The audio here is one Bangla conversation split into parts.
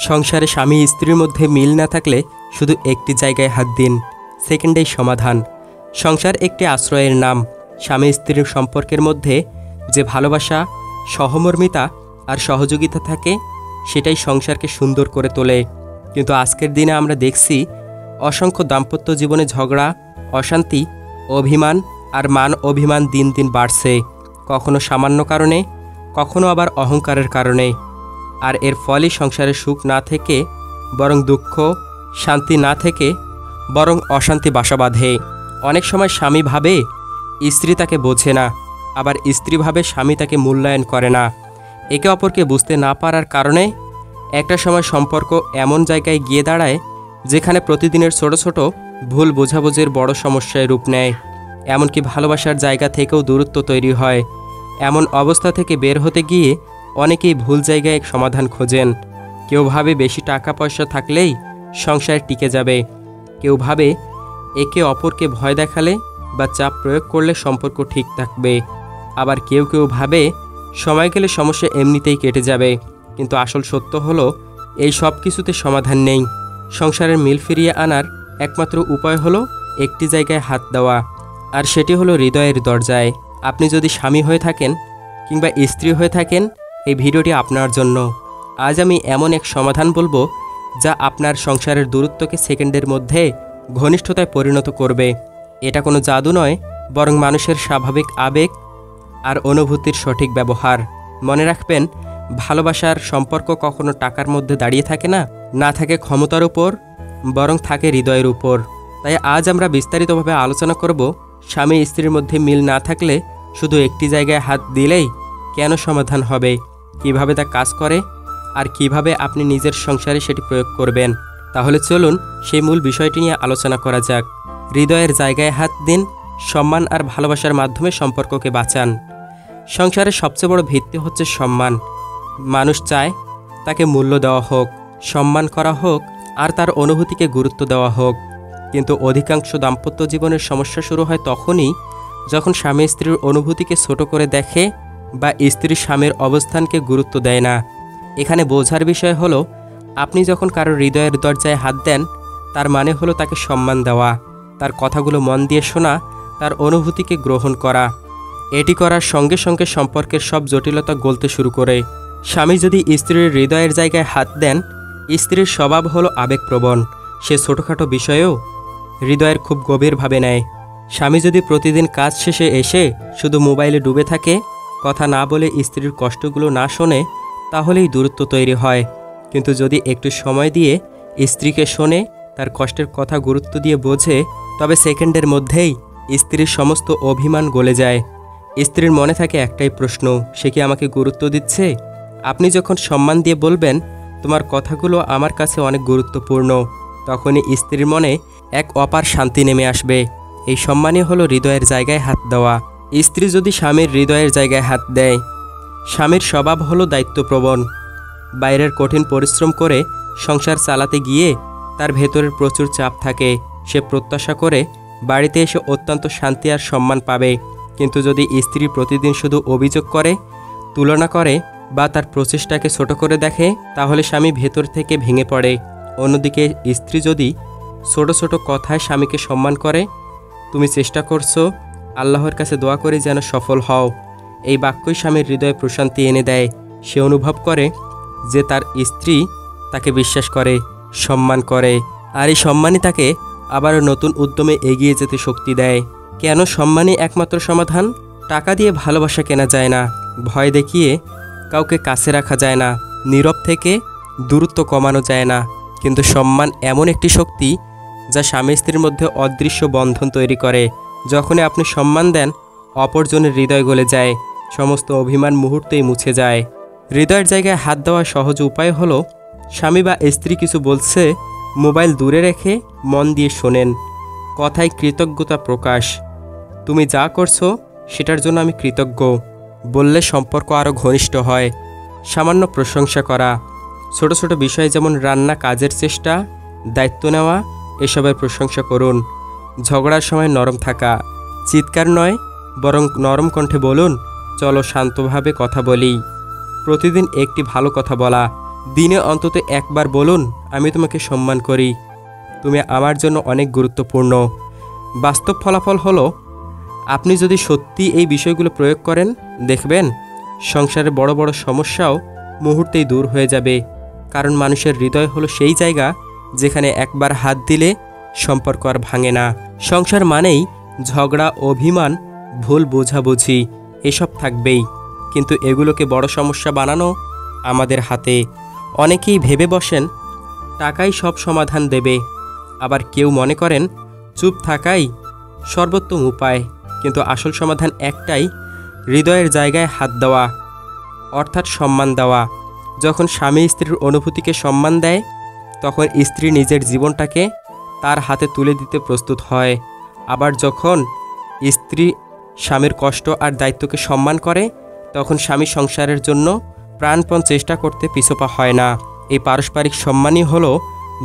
সংসারে স্বামী স্ত্রীর মধ্যে মিল না থাকলে শুধু একটি জায়গায় হাত দিন, সেকেন্ডেই সমাধান। সংসার একটি আশ্রয়ের নাম। স্বামী স্ত্রীর সম্পর্কের মধ্যে যে ভালোবাসা, সহমর্মিতা আর সহযোগিতা থাকে সেটাই সংসারকে সুন্দর করে তোলে। কিন্তু আজকের দিনে আমরা দেখছি অসংখ্য দাম্পত্য জীবনে ঝগড়া, অশান্তি, অভিমান আর মান অভিমান দিন দিন বাড়ছে, কখনো সামান্য কারণে, কখনো আবার অহংকারের কারণে। আর এর ফলে সংসারে সুখ না থেকে বরং দুঃখ, শান্তি না থেকে বরং অশান্তি বাসা বাঁধে। অনেক সময় স্বামী ভাবে স্ত্রী তাকে বোঝে না, আবার স্ত্রী ভাবে স্বামী তাকে মূল্যায়ন করে না। একে অপরকে বুঝতে না পারার কারণে একটা সময় সম্পর্ক এমন জায়গায় গিয়ে দাঁড়ায় যেখানে প্রতিদিনের ছোট ছোট ভুল বোঝাবুঝির বড় সমস্যায় রূপ নেয়। এমনকি ভালোবাসার জায়গা থেকেও দূরত্ব তৈরি হয়। এমন অবস্থা থেকে বের হতে গিয়ে অনেকেই ভুল জায়গায় সমাধান খোঁজেন। কেউ ভাবে বেশি টাকা পয়সা থাকলেই সংসার টিকে যাবে, কেউ ভাবে একে অপরকে ভয় দেখালে বা চাপ প্রয়োগ করলে সম্পর্ক ঠিক থাকবে, আবার কেউ কেউ ভাবে সময় গেলে সমস্যা এমনিতেই কেটে যাবে। কিন্তু আসল সত্য হলো এই সব কিছুতে সমাধান নেই। সংসারের মিল ফিরিয়ে আনার একমাত্র উপায় হলো একটি জায়গায় হাত দেওয়া, আর সেটি হলো হৃদয়ের দরজায়। আপনি যদি স্বামী হয়ে থাকেন কিংবা স্ত্রী হয়ে থাকেন, এই ভিডিওটি আপনার জন্য। আজ আমি এমন এক সমাধান বলবো যা আপনার সংসারের দূরত্বকে সেকেন্ডের মধ্যে ঘনিষ্ঠতায় পরিণত করবে। এটা কোনো জাদু নয়, বরং মানুষের স্বাভাবিক আবেগ আর অনুভূতির সঠিক ব্যবহার। মনে রাখবেন, ভালোবাসার সম্পর্ক কখনো টাকার মধ্যে দাঁড়িয়ে থাকে না, না থাকে ক্ষমতার উপর, বরং থাকে হৃদয়ের উপর। তাই আজ আমরা বিস্তারিতভাবে আলোচনা করব স্বামী স্ত্রীর মধ্যে মিল না থাকলে শুধু একটি জায়গায় হাত দিলেই কেন সমাধান হবে, কিভাবে তা কাজ করে, আর কিভাবে আপনি নিজের সংসারে সেটি প্রয়োগ করবেন। তাহলে চলুন সেই মূল বিষয়টি নিয়ে আলোচনা করা যাক। হৃদয়ের জায়গায় হাত দিন, সম্মান আর ভালোবাসার মাধ্যমে সম্পর্ককে বাঁচান। সংসারের সবচেয়ে বড় ভিত্তি হচ্ছে সম্মান। মানুষ চায় তাকে মূল্য দেওয়া হোক, সম্মান করা হোক আর তার অনুভূতিকে গুরুত্ব দেওয়া হোক। কিন্তু অধিকাংশ দাম্পত্য জীবনের সমস্যা শুরু হয় তখনই যখন স্বামী স্ত্রীর অনুভূতিকে ছোট করে দেখে বা স্ত্রী স্বামীর অবস্থানকে গুরুত্ব দেয় না। এখানে বোঝার বিষয় হলো, আপনি যখন কারোর হৃদয়ের দরজায় হাত দেন তার মানে হলো তাকে সম্মান দেওয়া, তার কথাগুলো মন দিয়ে শোনা, তার অনুভূতিকে গ্রহণ করা। এটি করার সঙ্গে সঙ্গে সম্পর্কের সব জটিলতা গলতে শুরু করে। স্বামী যদি স্ত্রীর হৃদয়ের জায়গায় হাত দেন, স্ত্রীর স্বভাব হলো আবেগপ্রবণ। সে ছোটোখাটো বিষয়েও হৃদয়ের খুব গভীরভাবে নেয়। স্বামী যদি প্রতিদিন কাজ শেষে এসে শুধু মোবাইলে ডুবে থাকে, কথা না বলে স্ত্রীর কষ্টগুলো না শোনে, তাহলেই দূরত্ব তৈরি হয়। কিন্তু যদি একটু সময় দিয়ে স্ত্রীকে শোনে, তার কষ্টের কথা গুরুত্ব দিয়ে বোঝে, তবে সেকেন্ডের মধ্যেই স্ত্রীর সমস্ত অভিমান গলে যায়। স্ত্রীর মনে থাকে একটাই প্রশ্ন, সে কি আমাকে গুরুত্ব দিচ্ছে? আপনি যখন সম্মান দিয়ে বলবেন, তোমার কথাগুলো আমার কাছে অনেক গুরুত্বপূর্ণ, তখনই স্ত্রীর মনে এক অপার শান্তি নেমে আসবে। এই সম্মানই হলো হৃদয়ের জায়গায় হাত দেওয়া। স্ত্রী যদি স্বামীর হৃদয়ের জায়গায় হাত দেয়, স্বামীর স্বভাব হলো দায়িত্বপ্রবণ। বাইরের কঠিন পরিশ্রম করে সংসার চালাতে গিয়ে তার ভেতরের প্রচুর চাপ থাকে। সে প্রত্যাশা করে বাড়িতে এসে অত্যন্ত শান্তি আর সম্মান পাবে। কিন্তু যদি স্ত্রী প্রতিদিন শুধু অভিযোগ করে, তুলনা করে বা তার প্রচেষ্টাকে ছোট করে দেখে, তাহলে স্বামী ভেতর থেকে ভেঙে পড়ে। অন্যদিকে স্ত্রী যদি ছোট ছোট কথায় স্বামীকে সম্মান করে, তুমি চেষ্টা করছো, আল্লাহর কাছে দোয়া করে যেন সফল হও, এই বাক্যই স্বামীর হৃদয়ে প্রশান্তি এনে দেয়। সে অনুভব করে যে তার স্ত্রী তাকে বিশ্বাস করে, সম্মান করে, আর এই সম্মানই তাকে আবারও নতুন উদ্যমে এগিয়ে যেতে শক্তি দেয়। কেন সম্মানই একমাত্র সমাধান? টাকা দিয়ে ভালোবাসা কেনা যায় না, ভয় দেখিয়ে কাউকে কাছে রাখা যায় না, নীরব থেকে দূরত্ব কমানো যায় না। কিন্তু সম্মান এমন একটি শক্তি যা স্বামী স্ত্রীর মধ্যে অদৃশ্য বন্ধন তৈরি করে। যখনই আপনি সম্মান দেন, অপরজনের হৃদয় গলে যায়, সমস্ত অভিমান মুহূর্তেই মুছে যায়। হৃদয়ের জায়গায় হাত দেওয়ার সহজ উপায় হলো, স্বামী বা স্ত্রী কিছু বলছে, মোবাইল দূরে রেখে মন দিয়ে শোনেন। কথায় কৃতজ্ঞতা প্রকাশ, তুমি যা করছো সেটার জন্য আমি কৃতজ্ঞ বললে সম্পর্ক আরও ঘনিষ্ঠ হয়। সামান্য প্রশংসা করা, ছোট ছোট বিষয় যেমন রান্না, কাজের চেষ্টা, দায়িত্ব নেওয়া, এসবের প্রশংসা করুন। ঝগড়ার সময় নরম থাকা, চিৎকার নয় বরং নরম কণ্ঠে বলুন, চলো শান্তভাবে কথা বলি। প্রতিদিন একটি ভালো কথা বলা, দিনে অন্তত একবার বলুন, আমি তোমাকে সম্মান করি, তুমি আমার জন্য অনেক গুরুত্বপূর্ণ। বাস্তব ফলাফল হলো, আপনি যদি সত্যি এই বিষয়গুলো প্রয়োগ করেন, দেখবেন সংসারের বড় বড় সমস্যাও মুহূর্তেই দূর হয়ে যাবে। কারণ মানুষের হৃদয় হলো সেই জায়গা যেখানে একবার হাত দিলে সম্পর্ক আর ভাঙে না। সংসার মানেই ঝগড়া, অভিমান, ভুল বোঝাবুঝি এসব থাকবেই, কিন্তু এগুলোকে বড় সমস্যা বানানো আমাদের হাতে। অনেকেই ভেবে বসেন টাকাই সব সমাধান দেবে, আবার কেউ মনে করেন চুপ থাকাই সর্বোত্তম উপায়। কিন্তু আসল সমাধান একটাই, হৃদয়ের জায়গায় হাত দেওয়া, অর্থাৎ সম্মান দেওয়া। যখন স্বামী স্ত্রীর অনুভূতিকে সম্মান দেয়, তখন স্ত্রী নিজের জীবনটাকে তার হাতে তুলে দিতে প্রস্তুত হয়। আবার যখন স্ত্রী স্বামীর কষ্ট আর দায়িত্বকে সম্মান করে, তখন স্বামী সংসারের জন্য প্রাণপণ চেষ্টা করতে পিছপা হয় না। এই পারস্পরিক সম্মানই হলো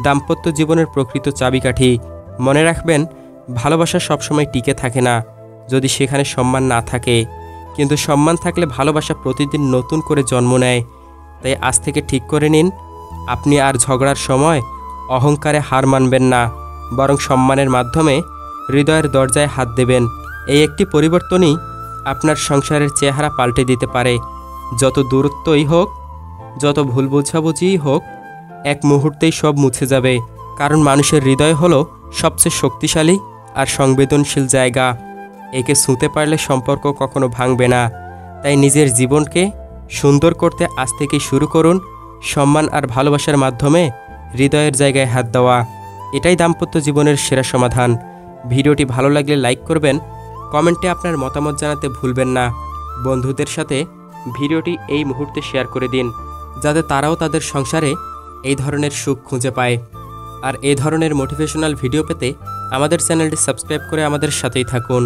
দাম্পত্য জীবনের প্রকৃত চাবিকাঠি। মনে রাখবেন, ভালোবাসা সবসময় টিকে থাকে না যদি সেখানে সম্মান না থাকে, কিন্তু সম্মান থাকলে ভালোবাসা প্রতিদিন নতুন করে জন্ম নেয়। তাই আজ থেকে ঠিক করে নিন, আপনি আর ঝগড়ার সময় অহংকারে হার মানবেন না, বরং সম্মানের মাধ্যমে হৃদয়ের দরজায় হাত দেবেন। এই একটি পরিবর্তনই আপনার সংসারের চেহারা পাল্টে দিতে পারে। যত দূরত্বই হোক, যত ভুল বোঝাবুঝিই হোক, এক মুহূর্তেই সব মুছে যাবে। কারণ মানুষের হৃদয় হলো সবচেয়ে শক্তিশালী আর সংবেদনশীল জায়গা। একে ছুঁতে পারলে সম্পর্ক কখনো ভাঙবে না। তাই নিজের জীবনকে সুন্দর করতে আজ থেকেই শুরু করুন সম্মান আর ভালোবাসার মাধ্যমে হৃদয়ের জায়গায় হাত দেওয়া। এটাই দাম্পত্য জীবনের সেরা সমাধান। ভিডিওটি ভালো লাগলে লাইক করবেন, কমেন্টে আপনার মতামত জানাতে ভুলবেন না। বন্ধুদের সাথে ভিডিওটি এই মুহূর্তে শেয়ার করে দিন, যাতে তারাও তাদের সংসারে এই ধরনের সুখ খুঁজে পায়। আর এই ধরনের মোটিভেশনাল ভিডিও পেতে আমাদের চ্যানেলটি সাবস্ক্রাইব করে আমাদের সাথেই থাকুন।